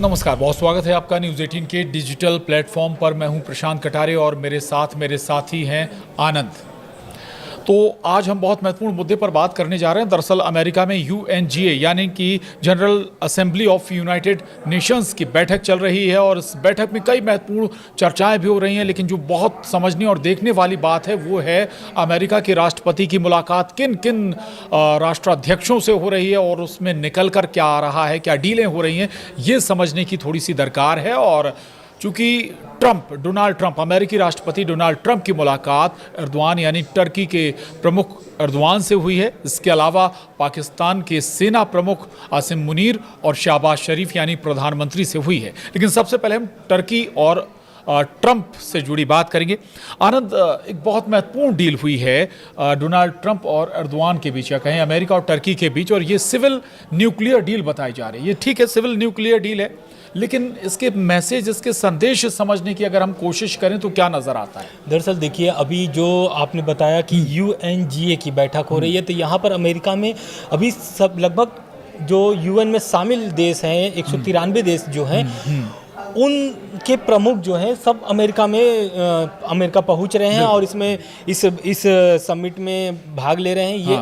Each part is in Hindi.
नमस्कार, बहुत स्वागत है आपका न्यूज़ 18 के डिजिटल प्लेटफॉर्म पर। मैं हूं प्रशांत कटारे और मेरे साथ मेरे साथी हैं आनंद। तो आज हम बहुत महत्वपूर्ण मुद्दे पर बात करने जा रहे हैं। दरअसल अमेरिका में UNGA यानी कि general assembly of United Nations की बैठक चल रही है और इस बैठक में कई महत्वपूर्ण चर्चाएं भी हो रही हैं। लेकिन जो बहुत समझने और देखने वाली बात है वो है अमेरिका के राष्ट्रपति की मुलाकात किन किन राष्ट्राध्यक्षों से हो रही है और उसमें निकल कर क्या आ रहा है, क्या डीलें हो रही हैं, ये समझने की थोड़ी सी दरकार है। और चूंकि डोनाल्ड ट्रंप, अमेरिकी राष्ट्रपति डोनाल्ड ट्रंप की मुलाकात एर्दोआन यानी टर्की के प्रमुख एर्दोआन से हुई है, इसके अलावा पाकिस्तान के सेना प्रमुख आसिम मुनीर और शहबाज शरीफ यानी प्रधानमंत्री से हुई है। लेकिन सबसे पहले हम टर्की और ट्रंप से जुड़ी बात करेंगे। आनंद, एक बहुत महत्वपूर्ण डील हुई है डोनाल्ड ट्रंप और एर्दोआन के बीच, या कहें अमेरिका और टर्की के बीच, और ये सिविल न्यूक्लियर डील बताई जा रही है। ये ठीक है, सिविल न्यूक्लियर डील है, लेकिन इसके मैसेज, इसके संदेश समझने की अगर हम कोशिश करें तो क्या नज़र आता है? दरअसल देखिए, अभी जो आपने बताया कि UNGA की बैठक हो रही है, तो यहाँ पर अमेरिका में अभी सब लगभग जो UN में शामिल देश हैं, 193 देश जो हैं, उनके प्रमुख जो हैं सब अमेरिका में पहुंच रहे हैं और इसमें इस समिट में भाग ले रहे हैं। ये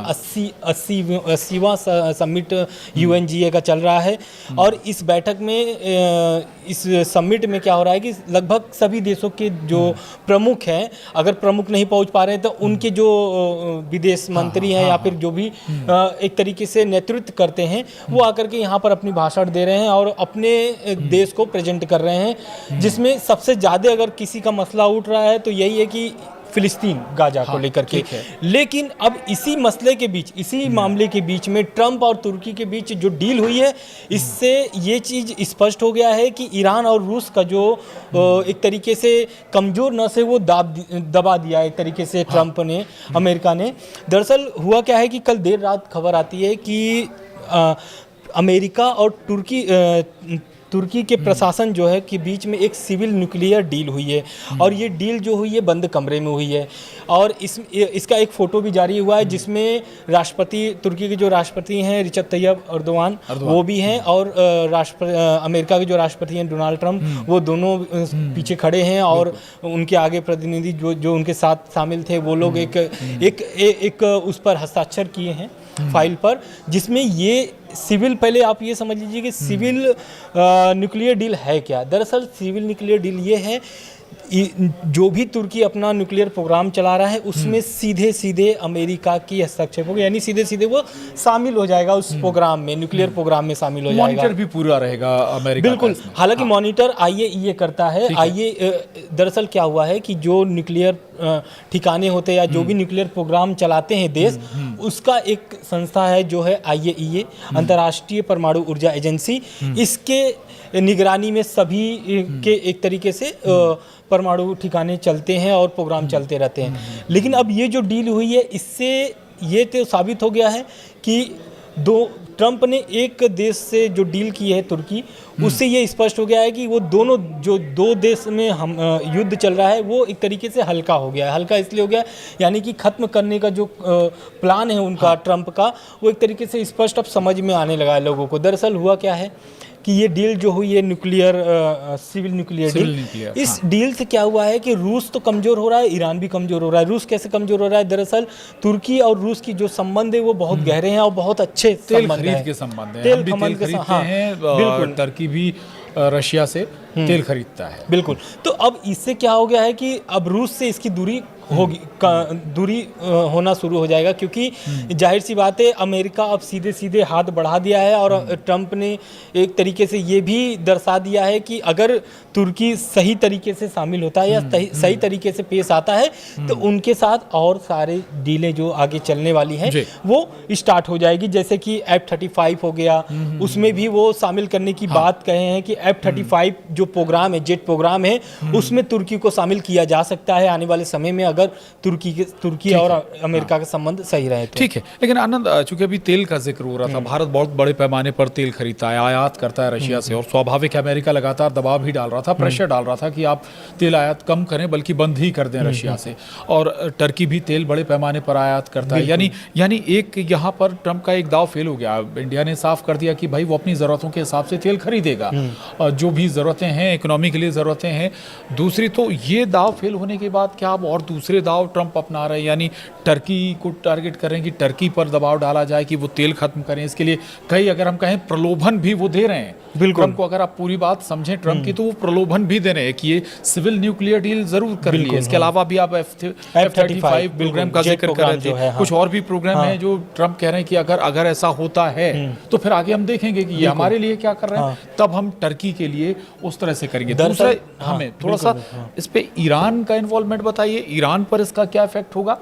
80वां समिट UNGA का चल रहा है। और इस बैठक में, इस समिट में क्या हो रहा है कि लगभग सभी देशों के जो प्रमुख हैं, अगर प्रमुख नहीं पहुंच पा रहे हैं तो उनके जो विदेश मंत्री हैं या फिर जो भी एक तरीके से नेतृत्व करते हैं, वो आकर के यहाँ पर अपनी भाषण दे रहे हैं और अपने देश को प्रेजेंट कर रहे हैं। जिसमें सबसे ज़्यादा अगर किसी का मसला उठ रहा है तो यही है कि फिलिस्तीन, गाजा को लेकर के। लेकिन अब इसी मसले के बीच, इसी मामले के बीच में ट्रंप और तुर्की के बीच जो डील हुई है, इससे ये चीज़ स्पष्ट हो गया है कि ईरान और रूस का जो एक तरीके से कमज़ोर नस है वो दबा दिया एक तरीके से ट्रंप ने, अमेरिका ने। दरअसल हुआ क्या है कि कल देर रात खबर आती है कि अमेरिका और तुर्की के प्रशासन जो है के बीच में एक सिविल न्यूक्लियर डील हुई है। और ये डील जो हुई है बंद कमरे में हुई है। और इसका एक फ़ोटो भी जारी हुआ है जिसमें तुर्की के जो राष्ट्रपति हैं रिसेप तैयब एर्दोआन वो भी हैं, और अमेरिका के जो राष्ट्रपति हैं डोनाल्ड ट्रंप, वो दोनों पीछे खड़े हैं। और उनके आगे प्रतिनिधि जो उनके साथ शामिल थे, वो लोग एक उस पर हस्ताक्षर किए हैं फाइल पर, जिसमें ये सिविल, पहले आप ये समझ लीजिए कि सिविल न्यूक्लियर डील है क्या। दरअसल सिविल न्यूक्लियर डील ये है, जो भी तुर्की अपना न्यूक्लियर प्रोग्राम चला रहा है उसमें सीधे सीधे अमेरिका की हस्तक्षेप होगा, यानी सीधे सीधे वो शामिल हो जाएगा उस प्रोग्राम में, न्यूक्लियर प्रोग्राम में शामिल हो जाएगा। मॉनिटर भी पूरा रहेगा अमेरिका, बिल्कुल। हालांकि मॉनिटर IAEA करता है। दरअसल क्या हुआ है कि जो न्यूक्लियर ठिकाने होते हैं या जो भी न्यूक्लियर प्रोग्राम चलाते हैं देश, उसका एक संस्था है जो है IAEA, अंतर्राष्ट्रीय परमाणु ऊर्जा एजेंसी। इसके निगरानी में सभी के एक तरीके से परमाणु ठिकाने चलते हैं और प्रोग्राम चलते रहते हैं। लेकिन अब ये जो डील हुई है, इससे ये तो साबित हो गया है कि ट्रंप ने एक देश से जो डील की है तुर्की, उससे ये स्पष्ट हो गया है कि वो दोनों जो दो देश में युद्ध चल रहा है वो एक तरीके से हल्का हो गया है। हल्का इसलिए हो गया है, यानी कि ख़त्म करने का जो प्लान है उनका, ट्रंप का, वो एक तरीके से स्पष्ट अब समझ में आने लगा है लोगों को। दरअसल हुआ क्या है कि ये डील जो हुई है सिविल न्यूक्लियर डील, इस डील से क्या हुआ है कि रूस तो कमज़ोर हो रहा है, ईरान भी कमज़ोर हो रहा है। रूस कैसे कमज़ोर हो रहा है? दरअसल तुर्की और रूस की जो संबंध है वो बहुत गहरे हैं और बहुत अच्छे तेल खरीद के संबंध हैं। तेल खरीदते हैं, बिल्कुल। टर्की भी रशिया से तेल खरीदता है, बिल्कुल। तो अब इससे क्या हो गया है कि अब रूस से इसकी दूरी होना शुरू हो जाएगा, क्योंकि जाहिर सी बात है अमेरिका अब सीधे सीधे हाथ बढ़ा दिया है। और ट्रंप ने एक तरीके से ये भी दर्शा दिया है कि अगर तुर्की सही तरीके से शामिल होता है या सही तरीके से पेश आता है तो उनके साथ और सारे डीलें जो आगे चलने वाली हैं वो स्टार्ट हो जाएगी। जैसे कि F-35 हो गया, उसमें भी वो शामिल करने की बात कहे हैं कि F-35 जो प्रोग्राम है, जेट प्रोग्राम है, उसमें तुर्की को शामिल किया जा सकता है आने वाले समय में, अगर तुर्की और अमेरिका का संबंध सही रहे तो। ठीक है, लेकिन आनंद, चूंकि अभी तेल का जिक्र हो रहा था, भारत बहुत बड़े पैमाने पर तेल खरीदता है, आयात करता है रशिया से, और स्वाभाविक है अमेरिका लगातार दबाव भी डाल रहा था, प्रेशर डाल रहा था कि आप तेल आयात कम करें, बल्कि बंद ही कर दें रशिया से। और टर्की भी तेल बड़े पैमाने पर आयात करता है। यानी एक यहाँ पर ट्रंप का एक दाव फेल हो गया। इंडिया ने साफ कर दिया कि भाई वो अपनी ज़रूरतों के हिसाब से तेल खरीदेगा, और जो भी ज़रूरतें हैं, इकोनॉमी के लिए ज़रूरतें हैं। दूसरी तो ये दाव फेल होने के बाद क्या अब और दूसरे दाव ट्रंप अपना रहे हैं, यानी टर्की को टारगेट कर रहे हैं कि टर्की पर दबाव डाला जाए कि वो तेल खत्म करें। इसके लिए कई, अगर हम कहें, प्रलोभन भी वो दे रहे हैं। बिल्कुल, ट्रंप को अगर आप पूरी बात समझें ट्रंप की, तो वो प्रलोभन भी दे रहे हैं कि ये सिविल न्यूक्लियर डील जरूर कर लिए। इसके अलावा भी आप F-35 प्रोग्राम का जिक्र कर रहे थे, कुछ और भी प्रोग्राम हैं जो ट्रंप कह रहे हैं कि अगर ऐसा होता है तो फिर आगे हम देखेंगे कि ये हमारे लिए क्या कर रहे हैं, तब हम टर्की के लिए उस तरह से करेंगे। दूसरा, हमें थोड़ा सा इस पे ईरान का इन्वॉल्वमेंट बताइए, ईरान पर इसका क्या इफेक्ट होगा?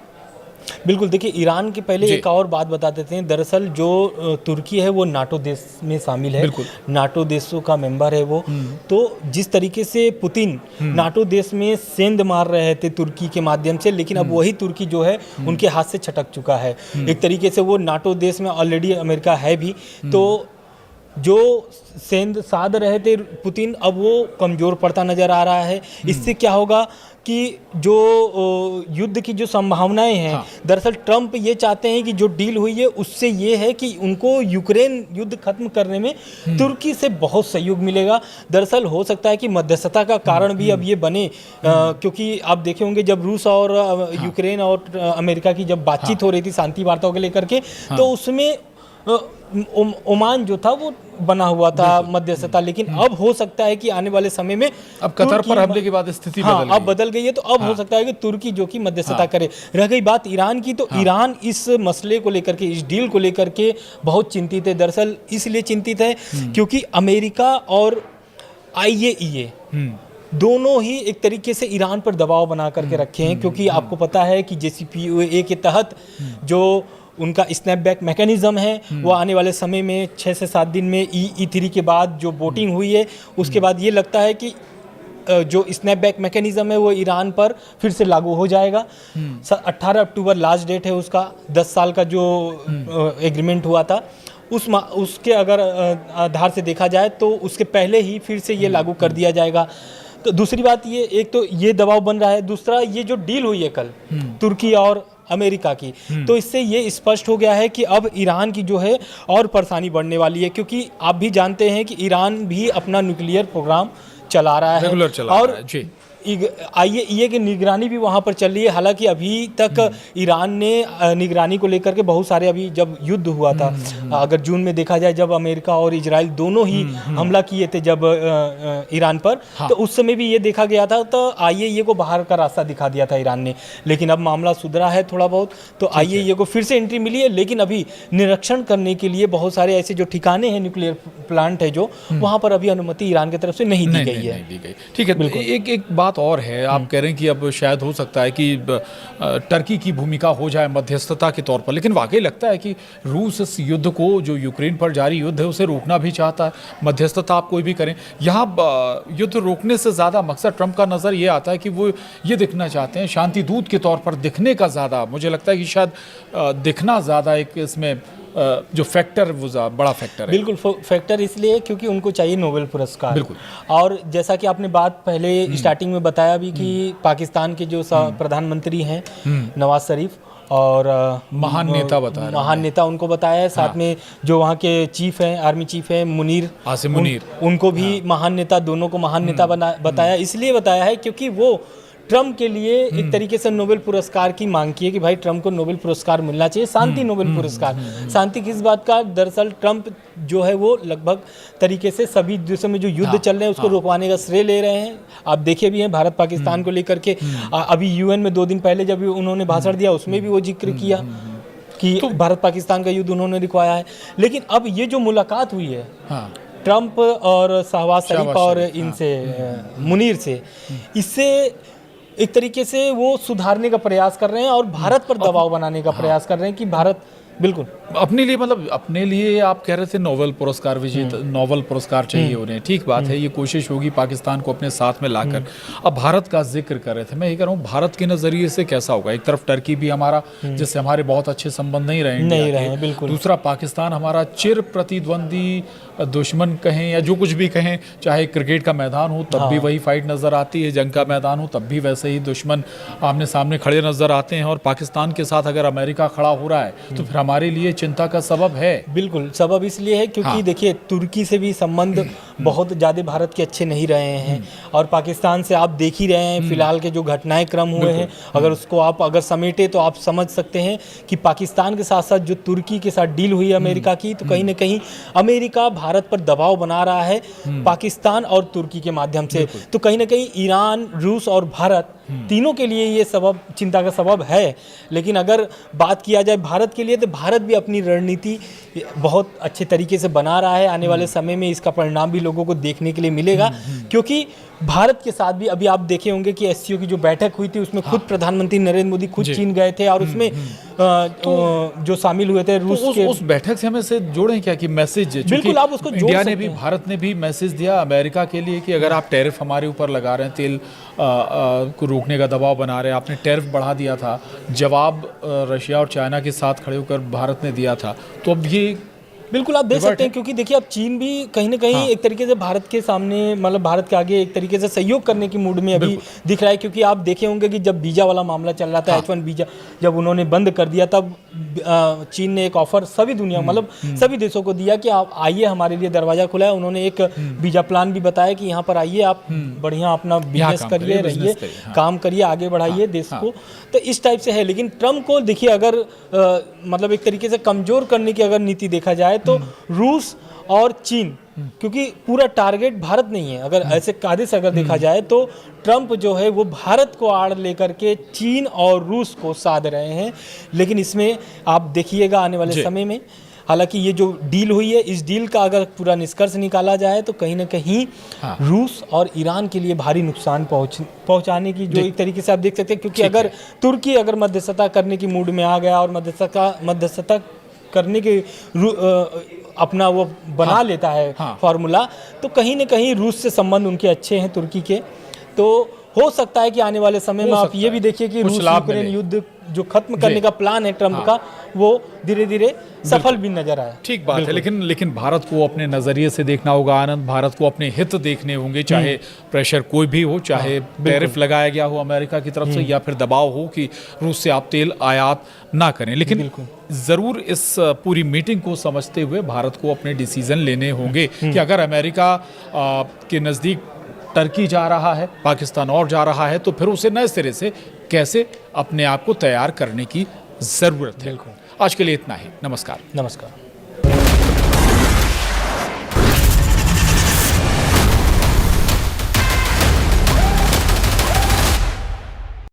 बिल्कुल, देखिए ईरान के पहले एक और बात बता देते हैं। दरअसल जो तुर्की है वो नाटो देश में शामिल है, नाटो देशों का मेंबर है वो। तो जिस तरीके से पुतिन नाटो देश में सेंध मार रहे थे तुर्की के माध्यम से, लेकिन अब वही तुर्की जो है उनके हाथ से छटक चुका है। एक तरीके से वो नाटो देश में ऑलरेडी अमेरिका है भी, तो जो सेंध साध रहे थे पुतिन, अब वो कमज़ोर पड़ता नज़र आ रहा है। इससे क्या होगा कि जो युद्ध की जो संभावनाएं हैं, दरअसल ट्रंप ये चाहते हैं कि जो डील हुई है उससे ये है कि उनको यूक्रेन युद्ध खत्म करने में तुर्की से बहुत सहयोग मिलेगा। दरअसल हो सकता है कि मध्यस्थता का कारण भी अब ये बने, क्योंकि आप देखे होंगे जब रूस और यूक्रेन और अमेरिका की जब बातचीत हो रही थी शांति वार्ताओं को लेकर के, तो उसमें ओमान जो था वो बना हुआ था मध्यस्थता, लेकिन अब हो सकता है कि आने वाले समय में अब कतर पर हमले के बाद स्थिति बदल गई है, तो अब हो सकता है कि तुर्की जो कि मध्यस्थता करे। रह गई बात ईरान की, तो ईरान इस मसले को लेकर के, इस डील को लेकर के बहुत चिंतित है। दरअसल इसलिए चिंतित है क्योंकि अमेरिका और IAEA दोनों ही एक तरीके से ईरान पर दबाव बना करके रखे हैं, क्योंकि आपको पता है कि JCPOA के तहत जो उनका स्नैपबैक मैकेनिज्म है वो आने वाले समय में 6 से 7 दिन में E3 के बाद जो वोटिंग हुई है उसके बाद ये लगता है कि जो स्नैपबैक मैकेनिज्म है वो ईरान पर फिर से लागू हो जाएगा। 18 अक्टूबर लास्ट डेट है उसका। 10 साल का जो एग्रीमेंट हुआ था उसके अगर आधार से देखा जाए तो उसके पहले ही फिर से ये लागू कर दिया जाएगा। तो दूसरी बात ये, एक तो ये दबाव बन रहा है, दूसरा ये जो डील हुई है कल तुर्की और अमेरिका की, तो इससे ये स्पष्ट हो गया है कि अब ईरान की जो है और परेशानी बढ़ने वाली है, क्योंकि आप भी जानते हैं कि ईरान भी अपना न्यूक्लियर प्रोग्राम चला रहा है, रेगुलर चला रहा है जी। IAEA की निगरानी भी वहाँ पर चल रही है। हालांकि अभी तक ईरान ने निगरानी को लेकर के बहुत सारे, अभी जब युद्ध हुआ था, अगर जून में देखा जाए जब अमेरिका और इजराइल दोनों ही हमला किए थे जब ईरान पर, तो उस समय भी ये देखा गया था, तो IAEA को बाहर का रास्ता दिखा दिया था ईरान ने। लेकिन अब मामला सुधरा है थोड़ा बहुत, तो IAEA को फिर से एंट्री मिली है, लेकिन अभी निरीक्षण करने के लिए बहुत सारे ऐसे जो ठिकाने हैं, न्यूक्लियर प्लांट है जो, वहाँ पर अभी अनुमति ईरान की तरफ से नहीं दी गई है। ठीक है, एक बात और है, आप कह रहे हैं कि अब शायद हो सकता है कि टर्की की भूमिका हो जाए मध्यस्थता के तौर पर, लेकिन वाकई लगता है कि रूस इस युद्ध को, जो यूक्रेन पर जारी युद्ध है, उसे रोकना भी चाहता है। मध्यस्थता आप कोई भी करें, यहाँ युद्ध रोकने से ज़्यादा मकसद ट्रंप का नज़र ये आता है कि वो ये दिखना चाहते हैं, शांति दूत के तौर पर दिखने का ज़्यादा, मुझे लगता है कि शायद दिखना ज़्यादा एक इसमें जो फैक्टर, वो बड़ा फैक्टर है। बिल्कुल, फैक्टर इसलिए क्योंकि उनको चाहिए नोबेल पुरस्कार। बिल्कुल। और जैसा कि आपने बात पहले स्टार्टिंग में बताया भी कि पाकिस्तान के जो प्रधानमंत्री हैं नवाज शरीफ, और महान नेता उनको बताया है, साथ में जो वहाँ के चीफ हैं, आर्मी चीफ हैं आसिम मुनीर, उनको भी महान नेता, दोनों को महान नेता बताया। इसलिए बताया है क्योंकि वो ट्रंप के लिए एक तरीके से नोबेल पुरस्कार की मांग की है कि भाई ट्रंप को नोबेल पुरस्कार मिलना चाहिए, शांति नोबेल पुरस्कार। शांति किस बात का? दरअसल ट्रंप जो है वो लगभग तरीके से सभी देशों में जो युद्ध चल रहे हैं उसको रोकवाने का श्रेय ले रहे हैं। आप देखे भी हैं भारत पाकिस्तान को लेकर के, अभी UN में 2 दिन पहले जब उन्होंने भाषण दिया उसमें भी वो जिक्र किया कि भारत पाकिस्तान का युद्ध उन्होंने रुकवाया है। लेकिन अब ये जो मुलाकात हुई है ट्रंप और शहबाज शरीफ और इनसे मुनीर से, इससे एक तरीके से वो सुधारने का प्रयास कर रहे हैं और भारत पर दबाव बनाने का प्रयास कर रहे हैं कि भारत बिल्कुल। अपने लिए, मतलब अपने लिए आप कह रहे थे नोबेल पुरस्कार विजेता, नोबेल पुरस्कार चाहिए उन्हें, ठीक बात है, ये कोशिश होगी पाकिस्तान को अपने साथ में लाकर। अब भारत का जिक्र कर रहे थे, मैं ये कह रहा हूँ भारत के नज़रिए से कैसा होगा? एक तरफ टर्की भी हमारा, जिससे हमारे बहुत अच्छे संबंध नहीं रहे इंडिया के, बिल्कुल। दूसरा पाकिस्तान हमारा चिर प्रतिद्वंदी दुश्मन कहें या जो कुछ भी कहें, चाहे क्रिकेट का मैदान हो तब भी वही फाइट नज़र आती है, जंग का मैदान हो तब भी वैसे ही दुश्मन आमने सामने खड़े नज़र आते हैं। और पाकिस्तान के साथ अगर अमेरिका खड़ा हो रहा है तो फिर हमारे लिए चिंता का सबब है। बिल्कुल, सबब इसलिए है क्योंकि देखिए तुर्की से भी संबंध बहुत ज़्यादा भारत के अच्छे नहीं रहे हैं, और पाकिस्तान से आप देख ही रहे हैं फिलहाल के जो घटनाएं क्रम हुए हैं, अगर उसको आप अगर समेटे तो आप समझ सकते हैं कि पाकिस्तान के साथ साथ जो तुर्की के साथ डील हुई है अमेरिका की, तो कहीं ना कहीं अमेरिका भारत पर दबाव बना रहा है पाकिस्तान और तुर्की के माध्यम से। तो कहीं ना कहीं ईरान, रूस और भारत तीनों के लिए ये सबब चिंता का सबब है। लेकिन अगर बात किया जाए भारत के लिए, तो भारत भी अपनी रणनीति बहुत अच्छे तरीके से बना रहा है। आने वाले समय में इसका परिणाम भी लोगों को देखने के लिए मिलेगा, क्योंकि भारत के साथ भी अभी आप देखे होंगे कि एससीओ की जो बैठक हुई थी उसमें खुद प्रधानमंत्री नरेंद्र मोदी खुद चीन गए थे, और उसमें जो शामिल हुए थे रूस के। उस बैठक से हमें से जोड़ें क्या कि मैसेज, बिल्कुल आप उसको जोड़ इंडिया सकते ने भी, हैं। भारत ने भी मैसेज दिया अमेरिका के लिए कि अगर आप टैरिफ हमारे ऊपर लगा रहे हैं, तेल को रोकने का दबाव बना रहे हैं, आपने टैरिफ बढ़ा दिया था, जवाब रशिया और चाइना के साथ खड़े होकर भारत ने दिया था, तो अब ये बिल्कुल आप देख सकते हैं, क्योंकि देखिए अब चीन भी कहीं ना कहीं एक तरीके से भारत के सामने, मतलब भारत के आगे एक तरीके से सहयोग करने की मूड में अभी दिख रहा है। क्योंकि आप देखे होंगे कि जब वीज़ा वाला मामला चल रहा था, H1 वीज़ा जब उन्होंने बंद कर दिया, तब चीन ने एक ऑफर सभी दुनिया, मतलब सभी देशों को दिया कि आप आइए, हमारे लिए दरवाज़ा खुला है। उन्होंने एक वीज़ा प्लान भी बताया कि यहाँ पर आइए, आप बढ़िया अपना बिजनेस करिए, रहिए, काम करिए, आगे बढ़ाइए देश को। तो इस टाइप से है। लेकिन ट्रम्प को देखिए, अगर मतलब एक तरीके से कमज़ोर करने की अगर नीति देखा जाए तो रूस और चीन, क्योंकि पूरा टारगेट भारत नहीं है, अगर ऐसे कायदे से अगर देखा जाए तो ट्रम्प जो है वो भारत को आड़ लेकर के चीन और रूस को साध रहे हैं। लेकिन इसमें आप देखिएगा आने वाले समय में, हालांकि ये जो डील हुई है, इस डील का अगर पूरा निष्कर्ष निकाला जाए तो कहीं ना कहीं रूस और ईरान के लिए भारी नुकसान पहुंचाने की जो एक तरीके से आप देख सकते हैं। क्योंकि अगर तुर्की अगर मध्यस्थता करने की मूड में आ गया और मध्यस्थता करने के अपना वो बना लेता है फॉर्मूला, तो कहीं ना कहीं रूस से संबंध उनके अच्छे हैं तुर्की के। तो हो सकता है कि आने वाले समय में आप ये भी देखिए कि रूस यूक्रेन युद्ध जो खत्म करने का प्लान है ट्रम्प का, वो धीरे धीरे सफल भी नजर आया। ठीक बात है, लेकिन भारत को अपने नज़रिए से देखना होगा आनंद, भारत को अपने हित देखने होंगे, चाहे प्रेशर कोई भी हो, चाहे टैरिफ लगाया गया हो अमेरिका की तरफ से, या फिर दबाव हो कि रूस से आप तेल आयात ना करें। लेकिन ज़रूर इस पूरी मीटिंग को समझते हुए भारत को अपने डिसीजन लेने होंगे कि अगर अमेरिका के नज़दीक टर्की जा रहा है, पाकिस्तान और जा रहा है, तो फिर उसे नए सिरे से कैसे अपने आप को तैयार करने की ज़रूरत है। आज के लिए इतना ही। नमस्कार। नमस्कार।